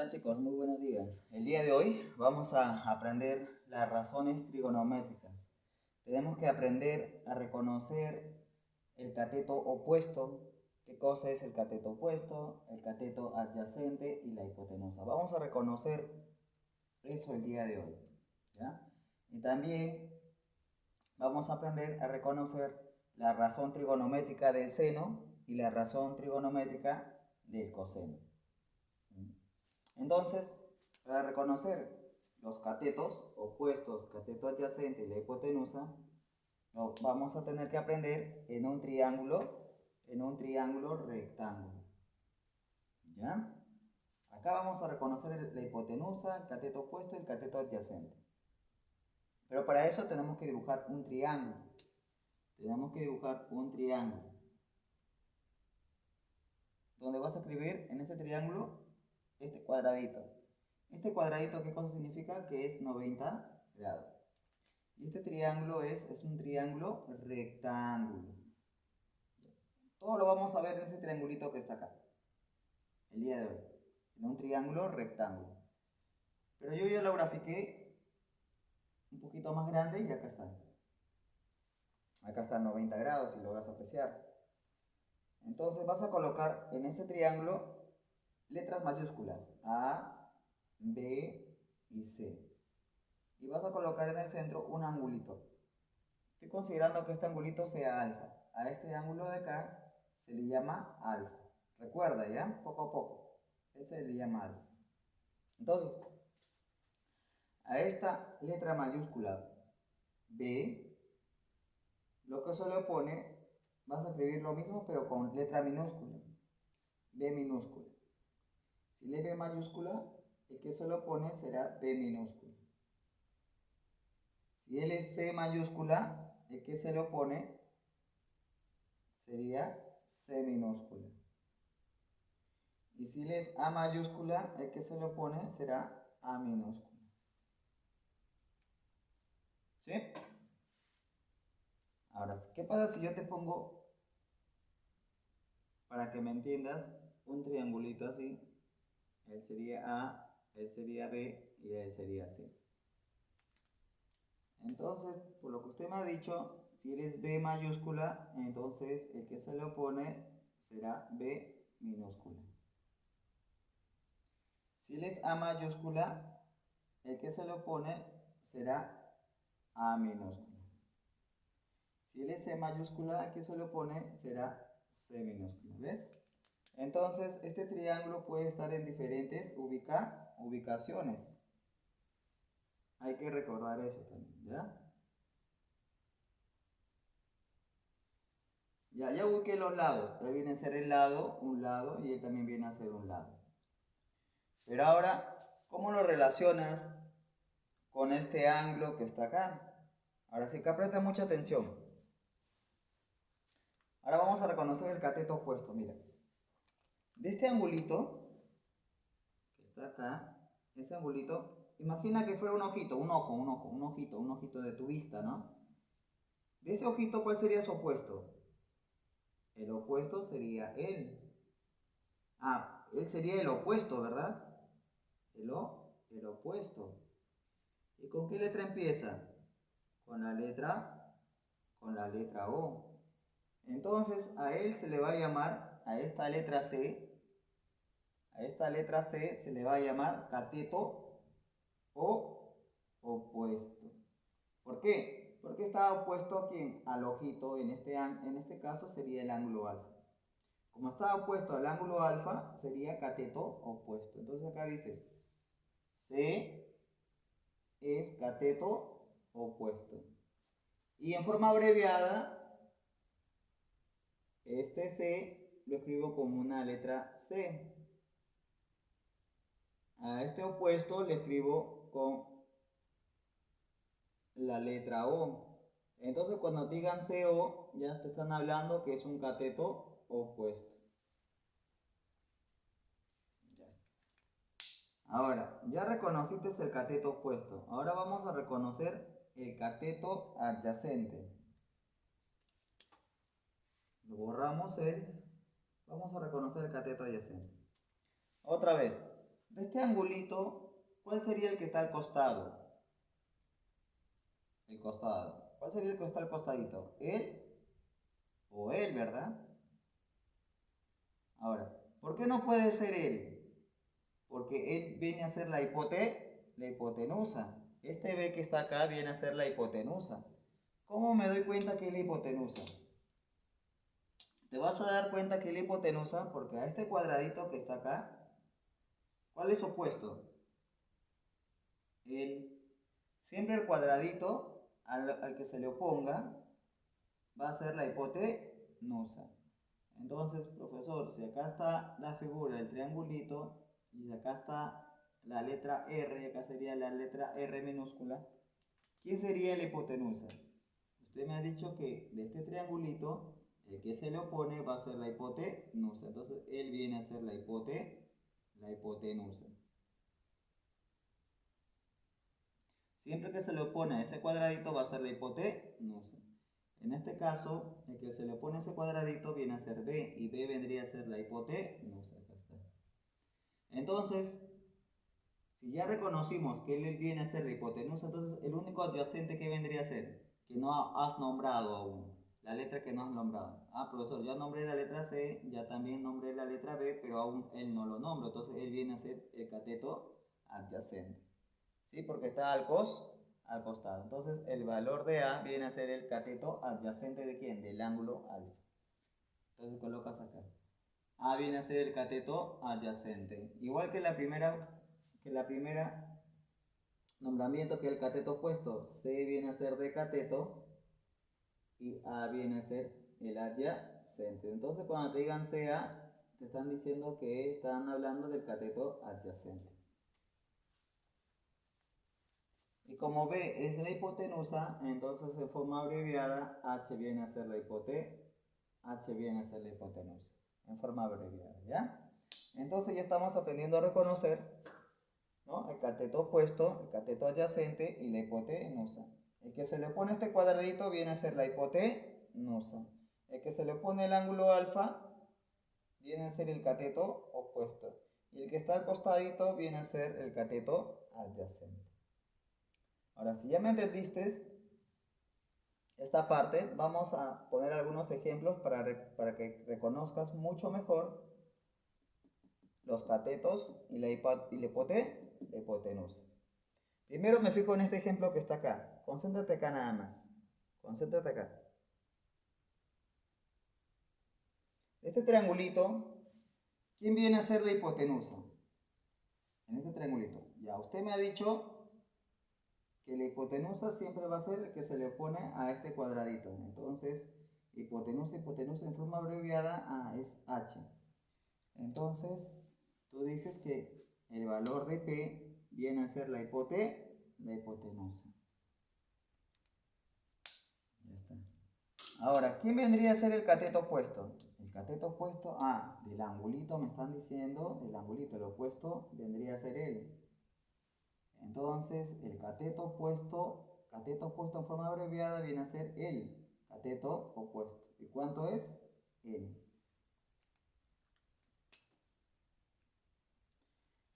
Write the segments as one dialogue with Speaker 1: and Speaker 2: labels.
Speaker 1: Tal chicos? Muy buenos días. El día de hoy vamos a aprender las razones trigonométricas. Tenemos que aprender a reconocer el cateto opuesto. ¿Qué cosa es el cateto opuesto? El cateto adyacente y la hipotenusa. Vamos a reconocer eso el día de hoy, ¿ya? Y también vamos a aprender a reconocer la razón trigonométrica del seno y la razón trigonométrica del coseno. Entonces, para reconocer los catetos opuestos, cateto adyacente y la hipotenusa, vamos a tener que aprender en un triángulo rectángulo. ¿Ya? Acá vamos a reconocer la hipotenusa, el cateto opuesto y el cateto adyacente. Pero para eso tenemos que dibujar un triángulo. Tenemos que dibujar un triángulo. Donde vas a escribir en ese triángulo este cuadradito. Este cuadradito, ¿qué cosa significa? Que es 90 grados. Y este triángulo es un triángulo rectángulo. Todo lo vamos a ver en este triangulito que está acá, el día de hoy, en un triángulo rectángulo. Pero yo ya lo grafiqué un poquito más grande y acá está. Acá está 90 grados, si lo vas a apreciar. Entonces vas a colocar en ese triángulo letras mayúsculas, A, B y C. Y vas a colocar en el centro un angulito. Estoy considerando que este angulito sea alfa. A este ángulo de acá se le llama alfa. Recuerda, ¿ya? Poco a poco. Ese se le llama alfa. Entonces, a esta letra mayúscula B, lo que se le opone, vas a escribir lo mismo pero con letra minúscula. B minúscula. Si lee B mayúscula, el que se le opone será B minúscula. Si él es C mayúscula, el que se le opone sería C minúscula. Y si él es A mayúscula, el que se le opone será A minúscula. ¿Sí? Ahora, ¿qué pasa si yo te pongo, para que me entiendas, un triangulito así? Él sería A, él sería B y él sería C. Entonces, por lo que usted me ha dicho, si él es B mayúscula, entonces el que se le opone será B minúscula. Si él es A mayúscula, el que se le opone será A minúscula. Si él es C mayúscula, el que se le opone será C minúscula. ¿Ves? Entonces, este triángulo puede estar en diferentes ubicaciones. Hay que recordar eso también, ¿ya? Ya ubiqué los lados. Él viene a ser el lado, un lado, y él también viene a ser un lado. Pero ahora, ¿cómo lo relacionas con este ángulo que está acá? Ahora sí que presta mucha atención. Ahora vamos a reconocer el cateto opuesto, mira. De este angulito, que está acá, ese angulito, imagina que fuera un ojito, un ojito de tu vista, ¿no? De ese ojito, ¿cuál sería su opuesto? El opuesto sería él. Ah, él sería el opuesto, ¿verdad? El opuesto. ¿Y con qué letra empieza? Con la letra O. Entonces a él se le va a llamar, a esta letra C se le va a llamar cateto o opuesto. ¿Por qué? Porque está opuesto a quién? Al ojito, en este caso sería el ángulo alfa. Como está opuesto al ángulo alfa, sería cateto opuesto. Entonces acá dices, C es cateto opuesto. Y en forma abreviada, este C lo escribo como una letra C. A este opuesto le escribo con la letra O. Entonces cuando digan CO, ya te están hablando que es un cateto opuesto. Ahora, ya reconociste el cateto opuesto. Ahora vamos a reconocer el cateto adyacente. Lo borramos vamos a reconocer el cateto adyacente. Otra vez, De este angulito, ¿cuál sería el que está al costado? El costado. ¿Cuál sería el que está al costadito? ¿Él o él, verdad? Ahora, ¿por qué no puede ser él? Porque él viene a ser la hipotenusa. Este B que está acá viene a ser la hipotenusa. ¿Cómo me doy cuenta que es la hipotenusa? Te vas a dar cuenta que es la hipotenusa porque a este cuadradito que está acá, ¿cuál es opuesto? Siempre el cuadradito al que se le oponga va a ser la hipotenusa. Entonces, profesor, si acá está la figura del triangulito y si acá está la letra R, y acá sería la letra R minúscula, ¿quién sería la hipotenusa? Usted me ha dicho que de este triangulito, el que se le opone va a ser la hipotenusa. Entonces, él viene a ser la hipotenusa. Siempre que se le opone a ese cuadradito va a ser la hipotenusa. En este caso, el que se le opone a ese cuadradito viene a ser B, y B vendría a ser la hipotenusa. Acá está. Entonces, si ya reconocimos que él viene a ser la hipotenusa, entonces el único adyacente que vendría a ser, que no has nombrado aún, la letra que no has nombrado. Ah, profesor, ya nombré la letra C, ya también nombré la letra B, pero aún él no lo nombra, entonces él viene a ser el cateto adyacente. ¿Sí? Porque está al costado. Entonces el valor de A viene a ser el cateto adyacente de ¿quién? Del ángulo alfa. Entonces colocas acá. A viene a ser el cateto adyacente. Igual que la primera nombramiento, que es el cateto opuesto. C viene a ser de cateto y A viene a ser el adyacente. Entonces cuando te digan CA, te están diciendo que están hablando del cateto adyacente. Y como B es la hipotenusa, entonces en forma abreviada H viene a ser la hipotenusa, en forma abreviada, ¿ya? Entonces ya estamos aprendiendo a reconocer, ¿no?, el cateto opuesto, el cateto adyacente y la hipotenusa. El que se le opone este cuadradito viene a ser la hipotenusa. El que se le opone el ángulo alfa viene a ser el cateto opuesto. Y el que está al costadito viene a ser el cateto adyacente. Ahora, si ya me entendiste esta parte, vamos a poner algunos ejemplos para que reconozcas mucho mejor los catetos y la hipotenusa. Primero me fijo en este ejemplo que está acá. Concéntrate acá nada más. Concéntrate acá. Este triangulito, ¿quién viene a ser la hipotenusa? En este triangulito. Ya, usted me ha dicho que la hipotenusa siempre va a ser el que se le opone a este cuadradito. Entonces, hipotenusa en forma abreviada es H. Entonces, tú dices que el valor de P viene a ser la hipotenusa. Ya está. Ahora, ¿quién vendría a ser el cateto opuesto? El cateto opuesto, del angulito me están diciendo, el angulito, el opuesto, vendría a ser él. Entonces, el cateto opuesto en forma abreviada viene a ser el cateto opuesto. ¿Y cuánto es? N.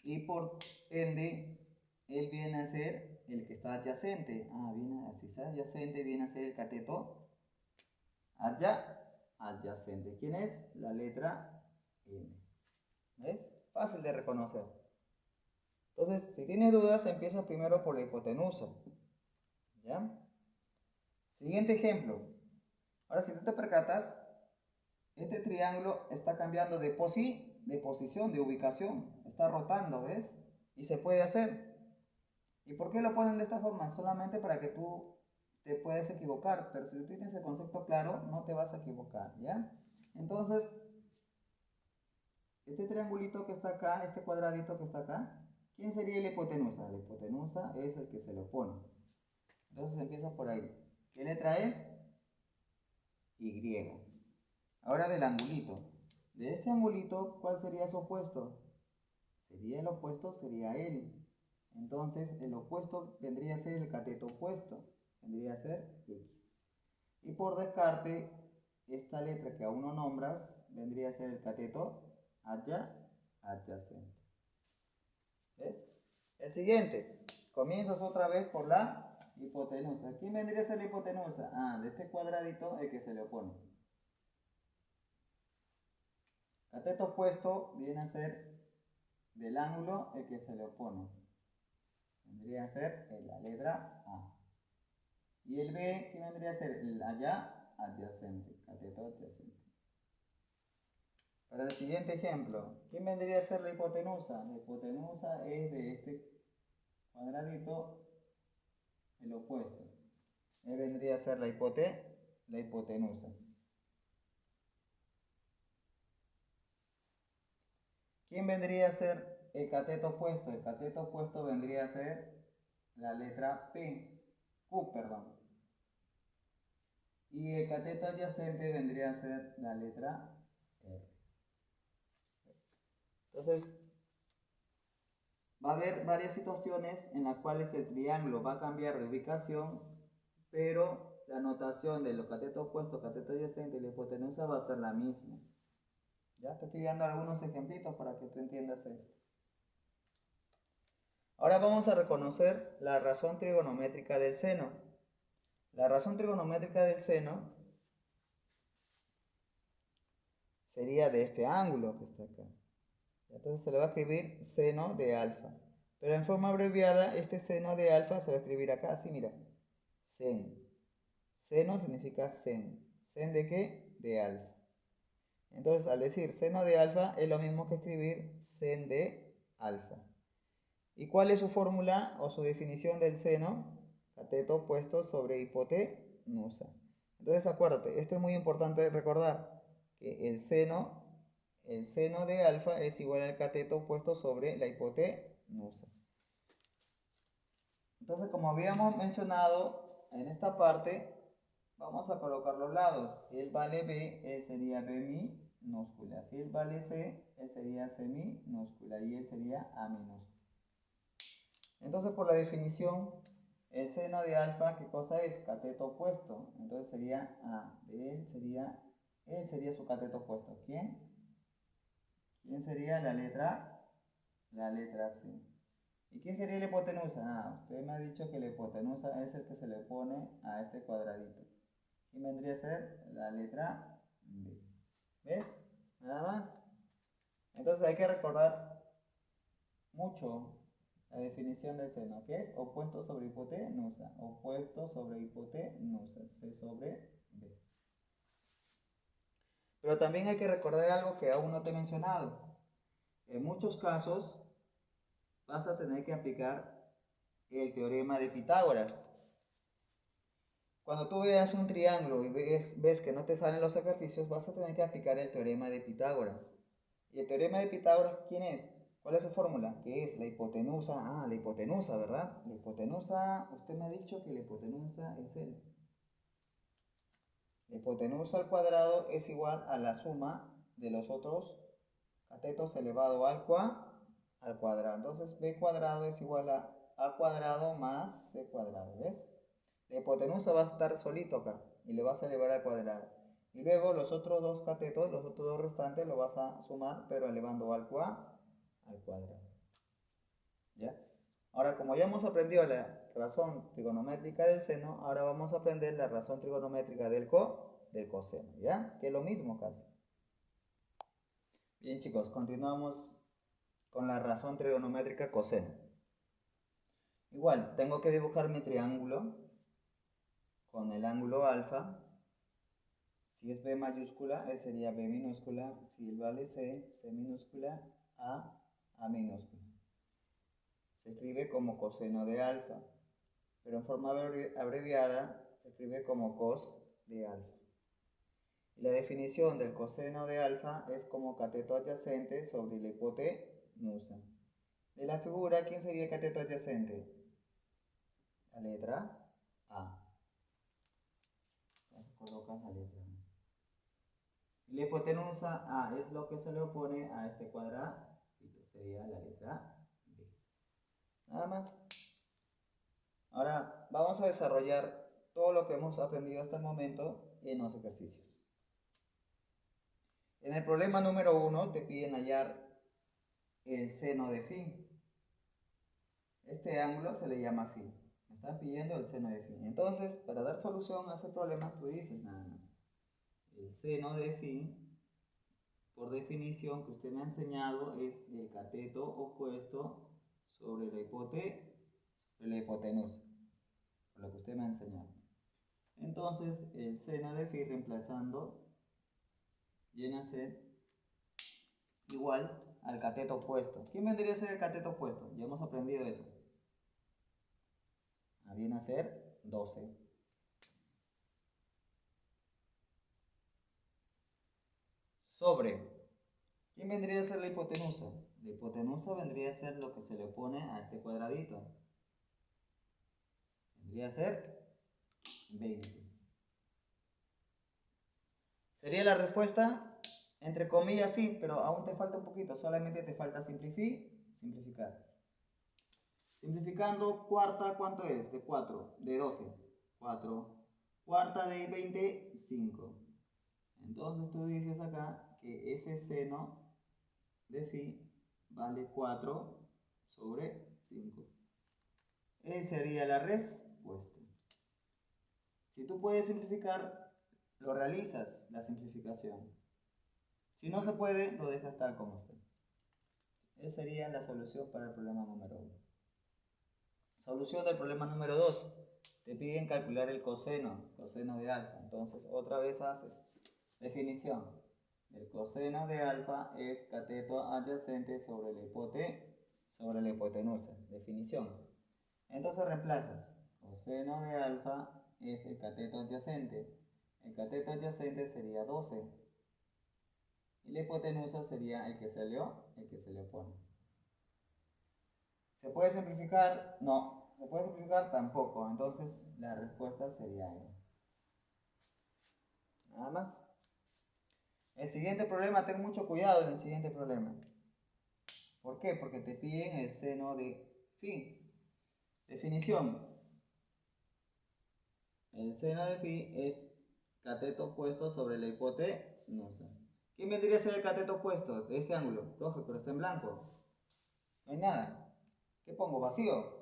Speaker 1: Y por ende, él viene a ser el que está adyacente. Si está adyacente, viene a ser el cateto adyacente. ¿Quién es? La letra N. ¿Ves? Fácil de reconocer. Entonces, si tienes dudas, empieza primero por la hipotenusa. ¿Ya? Siguiente ejemplo. Ahora, si tú te percatas, este triángulo está cambiando de posición, de ubicación. Está rotando, ¿ves? Y se puede hacer. ¿Y por qué lo ponen de esta forma? Solamente para que tú te puedas equivocar. Pero si tú tienes el concepto claro, no te vas a equivocar, ¿ya? Entonces, este triangulito que está acá, este cuadradito que está acá, ¿quién sería la hipotenusa? La hipotenusa es el que se le opone. Entonces empieza por ahí. ¿Qué letra es? Y. Ahora del angulito. De este angulito, ¿cuál sería su opuesto? El opuesto sería él. Entonces, el opuesto vendría a ser el cateto opuesto. Vendría a ser X. Y por descarte, esta letra que aún no nombras, vendría a ser el cateto adyacente. El siguiente, comienzas otra vez por la hipotenusa. ¿Quién vendría a ser la hipotenusa? Ah, de este cuadradito el que se le opone. Cateto opuesto viene a ser del ángulo el que se le opone. Vendría a ser la letra A. Y el B, ¿qué vendría a ser? El allá adyacente, cateto adyacente. Para el siguiente ejemplo, ¿quién vendría a ser la hipotenusa? La hipotenusa es de este cuadradito el opuesto. Él vendría a ser la hipotenusa. ¿Quién vendría a ser el cateto opuesto? El cateto opuesto vendría a ser la letra Q, perdón. Y el cateto adyacente vendría a ser la letra R. Entonces, va a haber varias situaciones en las cuales el triángulo va a cambiar de ubicación, pero la notación de los catetos opuestos, cateto adyacente y la hipotenusa va a ser la misma. Ya te estoy dando algunos ejemplitos para que tú entiendas esto. Ahora vamos a reconocer la razón trigonométrica del seno. La razón trigonométrica del seno sería de este ángulo que está acá. Entonces se le va a escribir seno de alfa. Pero en forma abreviada, este seno de alfa se va a escribir acá, así mira. Sen. Seno significa sen. ¿Sen de qué? De alfa. Entonces, al decir seno de alfa, es lo mismo que escribir sen de alfa. ¿Y cuál es su fórmula o su definición del seno? Cateto opuesto sobre hipotenusa. Entonces, acuérdate, esto es muy importante recordar, que el seno de alfa es igual al cateto opuesto sobre la hipotenusa. Entonces, como habíamos mencionado en esta parte, vamos a colocar los lados. Si él vale B, él sería B minúscula. Si él vale C, él sería C minúscula. Y él sería A minúscula. Entonces, por la definición, el seno de alfa, ¿qué cosa es? Cateto opuesto. Entonces sería A. De él sería su cateto opuesto. ¿Quién? ¿Quién sería la letra C? ¿Y quién sería la hipotenusa? Ah, usted me ha dicho que la hipotenusa es el que se le pone a este cuadradito. ¿Quién vendría a ser? La letra B. ¿Ves? Nada más. Entonces hay que recordar mucho la definición del seno, que es opuesto sobre hipotenusa. Opuesto sobre hipotenusa. C sobre B. Pero también hay que recordar algo que aún no te he mencionado. En muchos casos vas a tener que aplicar el teorema de Pitágoras. Cuando tú veas un triángulo y ves que no te salen los ejercicios, vas a tener que aplicar el teorema de Pitágoras. ¿Y el teorema de Pitágoras quién es? ¿Cuál es su fórmula? ¿Qué es? La hipotenusa. Ah, la hipotenusa, ¿verdad? La hipotenusa, usted me ha dicho que la hipotenusa es la hipotenusa al cuadrado es igual a la suma de los otros catetos elevado al cuadrado. Entonces, b cuadrado es igual a cuadrado más c cuadrado, ¿ves? La hipotenusa va a estar solito acá y le vas a elevar al cuadrado. Y luego los otros dos catetos, los otros dos restantes, lo vas a sumar, pero elevando al cuadrado. ¿Ya? Ahora, como ya hemos aprendido la razón trigonométrica del seno, ahora vamos a aprender la razón trigonométrica del coseno, ¿ya? Que es lo mismo casi. Bien, chicos, continuamos con la razón trigonométrica coseno. Igual, tengo que dibujar mi triángulo con el ángulo alfa. Si es B mayúscula, sería B minúscula. Si el vale C, C minúscula, A minúscula. Se escribe como coseno de alfa, pero en forma abreviada se escribe como cos de alfa. Y la definición del coseno de alfa es como cateto adyacente sobre la hipotenusa. De la figura, ¿quién sería el cateto adyacente? La letra A. Colocas la letra A. Y la hipotenusa A es lo que se le opone a este cuadradito. Sería la letra B. Nada más. Ahora vamos a desarrollar todo lo que hemos aprendido hasta el momento en los ejercicios. En el problema número 1 te piden hallar el seno de phi. este ángulo se le llama phi. Me están pidiendo el seno de phi. Entonces, para dar solución a ese problema, tú dices nada más. El seno de phi, por definición que usted me ha enseñado, es el cateto opuesto sobre la hipotenusa, por lo que usted me ha enseñado. Entonces, el seno de phi reemplazando viene a ser igual al cateto opuesto. ¿Quién vendría a ser el cateto opuesto? Ya hemos aprendido eso. Viene a ser 12. Sobre. ¿Quién vendría a ser la hipotenusa? La hipotenusa vendría a ser lo que se le opone a este cuadradito. Vendría a ser 20. ¿Sería la respuesta? Entre comillas sí, pero aún te falta un poquito. Solamente te falta simplificar. Simplificando, cuarta, ¿cuánto es? De 4, de 12. 4. Cuarta de 20, 5. Entonces tú dices acá que ese seno de phi vale 4 sobre 5. Esa sería la respuesta. Si tú puedes simplificar, lo realizas, la simplificación. Si no se puede, lo dejas tal como está. Esa sería la solución para el problema número 1. Solución del problema número 2. Te piden calcular el coseno de alfa. Entonces, otra vez haces definición. El coseno de alfa es cateto adyacente sobre la hipotenusa. Definición. Entonces reemplazas. Coseno de alfa es el cateto adyacente. El cateto adyacente sería 12. Y la hipotenusa sería el que se le opone. ¿Se puede simplificar? No. ¿Se puede simplificar? Tampoco. Entonces la respuesta sería E. Nada más. El siguiente problema, ten mucho cuidado en el siguiente problema. ¿Por qué? Porque te piden el seno de phi. Definición. El seno de phi es cateto opuesto sobre la hipotenusa. ¿Quién vendría a ser el cateto opuesto de este ángulo? Profe, pero está en blanco. No hay nada. ¿Qué pongo? Vacío.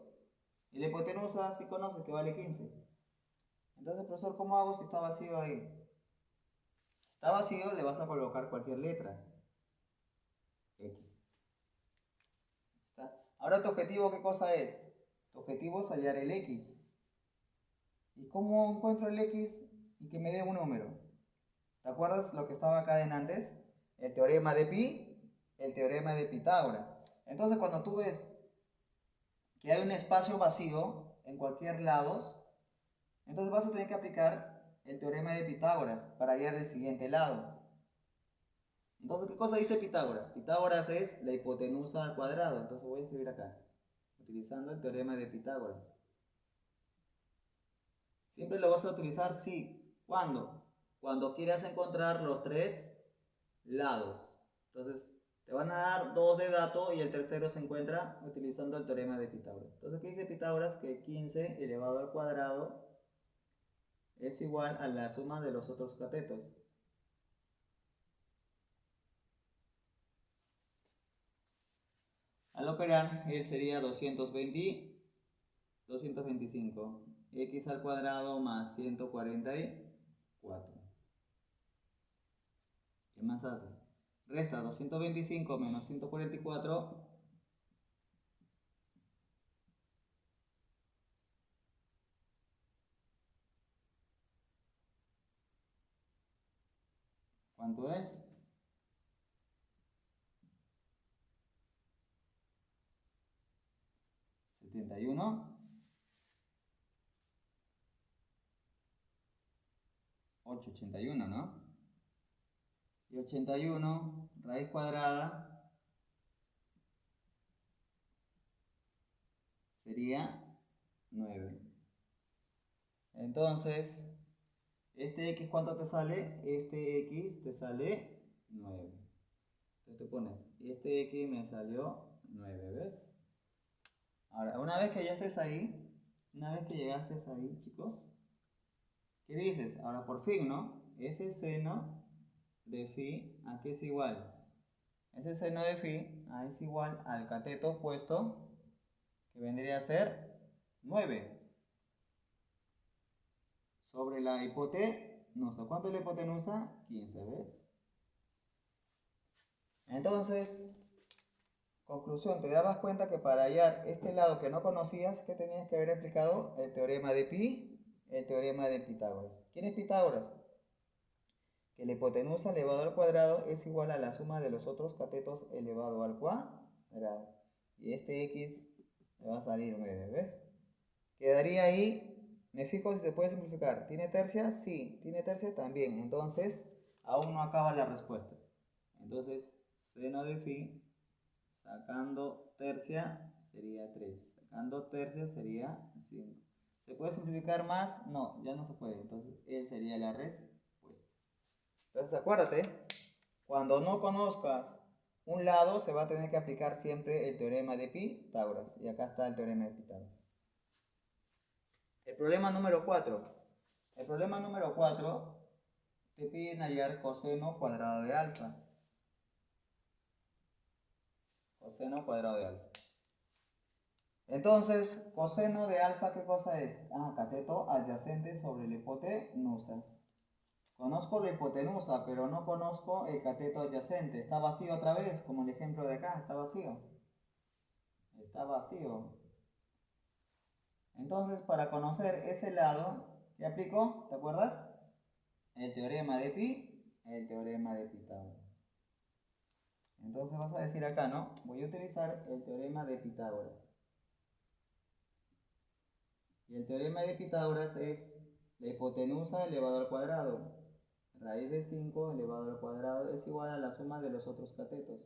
Speaker 1: Y la hipotenusa sí conoces que vale 15. Entonces, profesor, ¿cómo hago si está vacío ahí? Si está vacío, le vas a colocar cualquier letra. X. ¿Está? Ahora, ¿tu objetivo qué cosa es? Tu objetivo es hallar el X. ¿Y cómo encuentro el X y que me dé un número? ¿Te acuerdas lo que estaba acá en antes? El teorema de Pi, el teorema de Pitágoras. Entonces, cuando tú ves que hay un espacio vacío en cualquier lado, entonces vas a tener que aplicar el teorema de Pitágoras para hallar el siguiente lado. Entonces, ¿qué cosa dice Pitágoras? Pitágoras es la hipotenusa al cuadrado. Entonces voy a escribir acá, utilizando el teorema de Pitágoras. ¿Siempre lo vas a utilizar? Sí. ¿Cuándo? Cuando quieras encontrar los tres lados. Entonces, te van a dar dos de dato y el tercero se encuentra utilizando el teorema de Pitágoras. Entonces, ¿qué dice Pitágoras? Que 15 elevado al cuadrado es igual a la suma de los otros catetos. Al operar, él sería 225. X al cuadrado más 144. ¿Qué más haces? Resta 225 menos 144. ¿Cuánto es? 71. 881, ¿no? Y 81, raíz cuadrada, sería 9. Entonces, este x, ¿cuánto te sale? Este x te sale 9. Entonces tú pones, este x me salió 9, ¿ves? Ahora, una vez que ya estés ahí, una vez que llegaste ahí, chicos, ¿qué dices? Ahora por fin, ¿no? Ese seno de phi, ¿a qué es igual? Ese seno de phi es igual al cateto opuesto, que vendría a ser 9 sobre la hipotenusa. ¿Cuánto es la hipotenusa? 15, ¿ves? Entonces, conclusión, te dabas cuenta que para hallar este lado que no conocías, ¿qué tenías que haber aplicado? El teorema de Pi, el teorema de Pitágoras. ¿Quién es Pitágoras? Que la hipotenusa elevado al cuadrado es igual a la suma de los otros catetos elevado al cuadrado. Y este x me va a salir 9, ¿ves? Quedaría ahí, me fijo si se puede simplificar. ¿Tiene tercia? Sí. ¿Tiene tercia? También. Entonces, aún no acaba la respuesta. Entonces, seno de phi sacando tercia sería 3. Sacando tercia sería 5. ¿Se puede simplificar más? No, ya no se puede. Entonces, él sería la respuesta. Entonces, acuérdate, cuando no conozcas un lado, se va a tener que aplicar siempre el teorema de Pitágoras. Y acá está el teorema de Pitágoras. El problema número 4. El problema número 4 te piden hallar coseno cuadrado de alfa. Coseno cuadrado de alfa. Entonces, coseno de alfa, ¿qué cosa es? Cateto adyacente sobre la hipotenusa. Conozco la hipotenusa, pero no conozco el cateto adyacente. Está vacío otra vez, como el ejemplo de acá, está vacío. Está vacío. Entonces, para conocer ese lado, ¿qué aplico? ¿Te acuerdas? El teorema de Pi, el teorema de Pitágoras. Entonces vas a decir acá, ¿no? Voy a utilizar el teorema de Pitágoras. Y el teorema de Pitágoras es la hipotenusa elevado al cuadrado. Raíz de 5 elevado al cuadrado es igual a la suma de los otros catetos.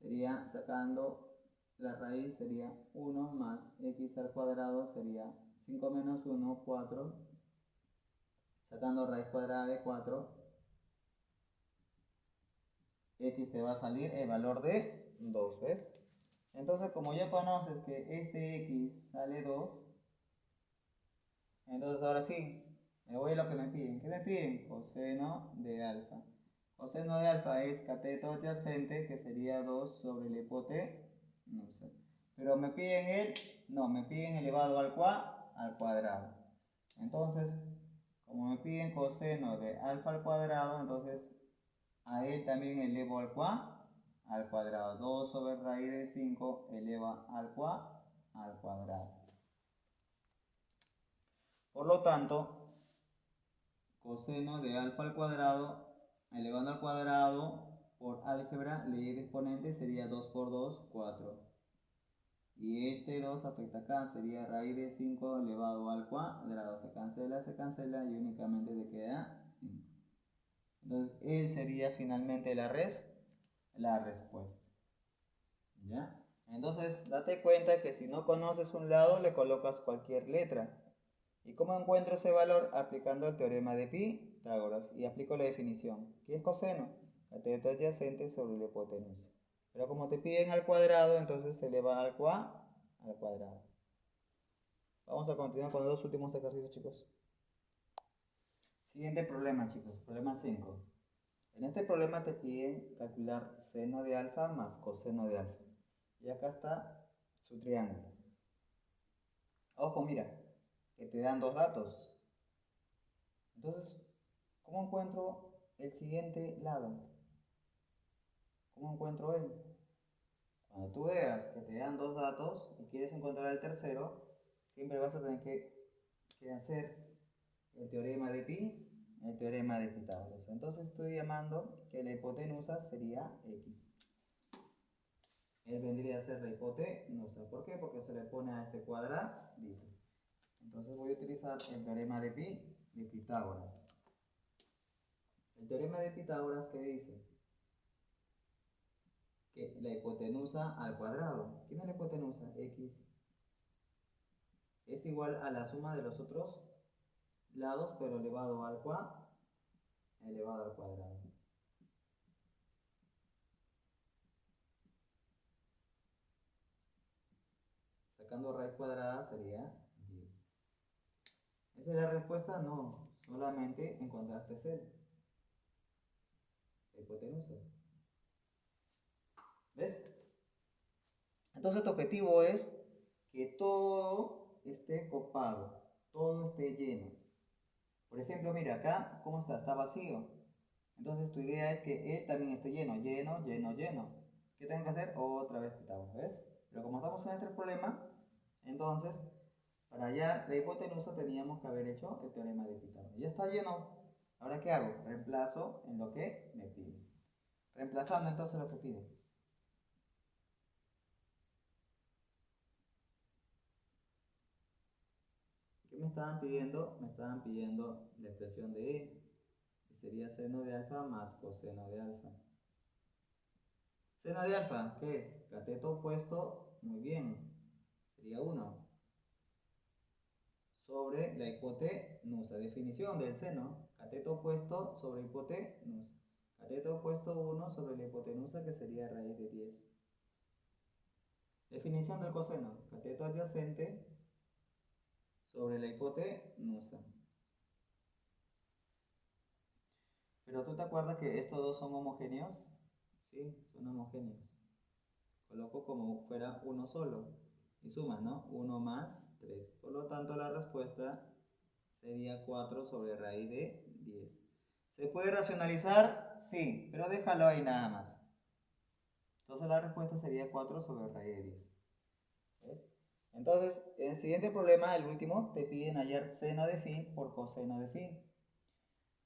Speaker 1: Sería, sacando la raíz, sería 1 más x al cuadrado, sería 5 menos 1, 4. Sacando raíz cuadrada de 4, x te va a salir el valor de 2, ¿ves? Entonces, como ya conoces que este x sale 2, entonces ahora sí, me voy a lo que me piden. ¿Qué me piden? Coseno de alfa. Coseno de alfa es cateto adyacente, que sería 2 sobre la hipotenusa. Pero me piden me piden elevado al cuadrado. Entonces, como me piden coseno de alfa al cuadrado, entonces a él también elevo al cuadrado. 2 sobre raíz de 5 eleva al cuadrado. Por lo tanto, coseno de alfa al cuadrado elevando al cuadrado por álgebra, ley de exponente, sería 2 por 2, 4. Y este 2 afecta acá, sería raíz de 5 elevado al cuadrado. Se cancela y únicamente te queda 5. Entonces, él sería finalmente la respuesta. ¿Ya? Entonces, date cuenta que si no conoces un lado, le colocas cualquier letra. ¿Y cómo encuentro ese valor? Aplicando el teorema de Pitágoras. Y aplico la definición. ¿Qué es coseno? Cateto adyacente sobre la hipotenusa. Pero como te piden al cuadrado, entonces se eleva al cuadrado. Vamos a continuar con los dos últimos ejercicios, chicos. Siguiente problema, chicos. Problema 5. En este problema te piden calcular seno de alfa más coseno de alfa. Y acá está su triángulo. Ojo, mira, que te dan dos datos. Entonces, ¿cómo encuentro el siguiente lado? ¿Cómo encuentro él? Cuando tú veas que te dan dos datos y quieres encontrar el tercero, siempre vas a tener que hacer el teorema de Pi, el teorema de Pitágoras. Entonces estoy llamando que la hipotenusa sería x. Él vendría a ser la hipotenusa. ¿Por qué? Porque se le pone a este cuadradito. Entonces voy a utilizar el teorema de Pitágoras. El teorema de Pitágoras, ¿qué dice? Que la hipotenusa al cuadrado. ¿Quién es la hipotenusa? X. Es igual a la suma de los otros lados, pero elevado al cuadrado. Sacando raíz cuadrada sería 10. ¿Esa es la respuesta? No, solamente encontraste el la hipotenusa. ¿Ves? Entonces tu objetivo es que todo esté copado, todo esté lleno. Por ejemplo, mira acá, ¿cómo está? Está vacío. Entonces tu idea es que él también esté lleno, lleno, lleno, lleno. ¿Qué tengo que hacer? Otra vez Pitágoras, ¿ves? Pero como estamos en este problema, entonces para hallar la hipotenusa teníamos que haber hecho el teorema de Pitágoras. Ya está lleno. ¿Ahora qué hago? Reemplazo en lo que me pide. Reemplazando entonces lo que pide. ¿Qué me estaban pidiendo? Me estaban pidiendo la expresión de E, que sería seno de alfa más coseno de alfa. Seno de alfa, ¿qué es? Cateto opuesto, muy bien, sería 1. Sobre la hipotenusa. Definición del seno. Cateto opuesto sobre hipotenusa. Cateto opuesto 1 sobre la hipotenusa, que sería raíz de 10. Definición del coseno. Cateto adyacente sobre la hipotenusa. Pero tú te acuerdas que estos dos son homogéneos. Sí, son homogéneos. Coloco como fuera uno solo. Y sumas, ¿no? 1 más 3. Por lo tanto, la respuesta sería 4 sobre raíz de 10. ¿Se puede racionalizar? Sí, pero déjalo ahí nada más. Entonces la respuesta sería 4 sobre raíz de 10. ¿Ves? Entonces, en el siguiente problema, el último, te piden hallar seno de phi por coseno de phi.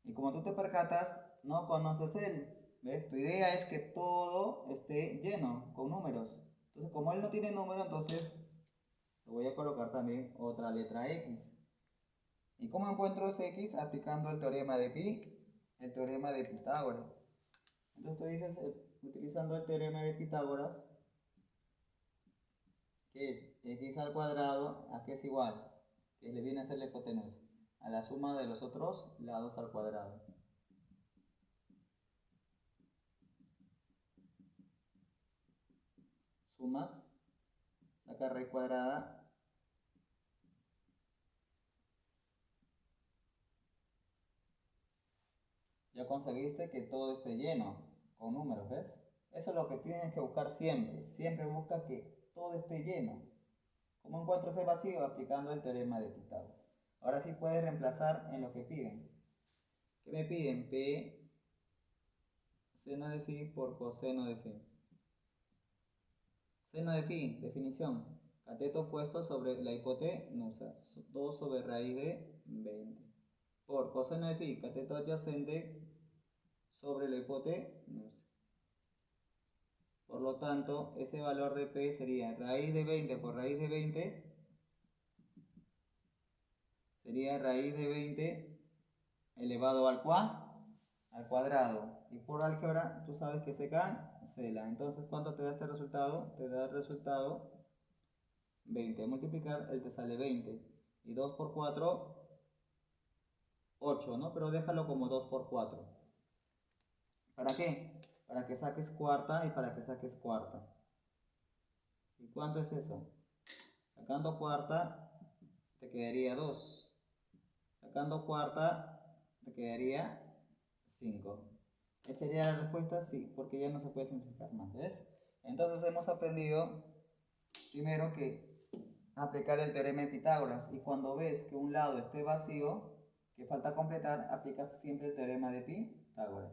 Speaker 1: Y como tú te percatas, no conoces él. ¿Ves? Tu idea es que todo esté lleno con números. Entonces, como él no tiene número, entonces le voy a colocar también otra letra X. ¿Y cómo encuentro ese X? Aplicando el teorema de Pi, el teorema de Pitágoras. Entonces tú dices, utilizando el teorema de Pitágoras, que es X al cuadrado, ¿a qué es igual? Que le viene a ser la hipotenusa, a la suma de los otros lados al cuadrado. Sumas, saca raíz cuadrada. Ya conseguiste que todo esté lleno con números, ¿ves? Eso es lo que tienes que buscar siempre. Siempre busca que todo esté lleno. ¿Cómo encuentro ese vacío? Aplicando el teorema de Pitágoras. Ahora sí puedes reemplazar en lo que piden. ¿Qué me piden? P seno de phi por coseno de phi. Seno de phi, definición. Cateto opuesto sobre la hipotenusa, 2 sobre raíz de 20. Por coseno de phi, cateto adyacente sobre la hipotenusa. Por lo tanto, ese valor de P sería raíz de 20 por raíz de 20. Sería raíz de 20 elevado al cuadrado. Y por álgebra, tú sabes que se cancela. Entonces, ¿cuánto te da este resultado? Te da el resultado 20. A multiplicar, él te sale 20. Y 2 por 4, 8, ¿no? Pero déjalo como 2 por 4. ¿Para qué? Para que saques cuarta y para que saques cuarta. ¿Y cuánto es eso? Sacando cuarta, te quedaría 2. Sacando cuarta, te quedaría 5. ¿Esa sería la respuesta? Sí, porque ya no se puede simplificar más, ¿ves? Entonces hemos aprendido primero que aplicar el teorema de Pitágoras, y cuando ves que un lado esté vacío, que falta completar, aplicas siempre el teorema de Pitágoras.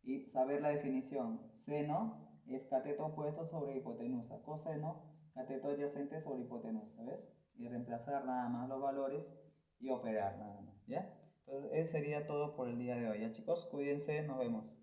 Speaker 1: Y saber la definición. Seno es cateto opuesto sobre hipotenusa. Coseno, cateto adyacente sobre hipotenusa, ¿ves? Y reemplazar nada más los valores y operar nada más, ¿ya? Entonces, eso sería todo por el día de hoy, ¿ya chicos? Cuídense, nos vemos.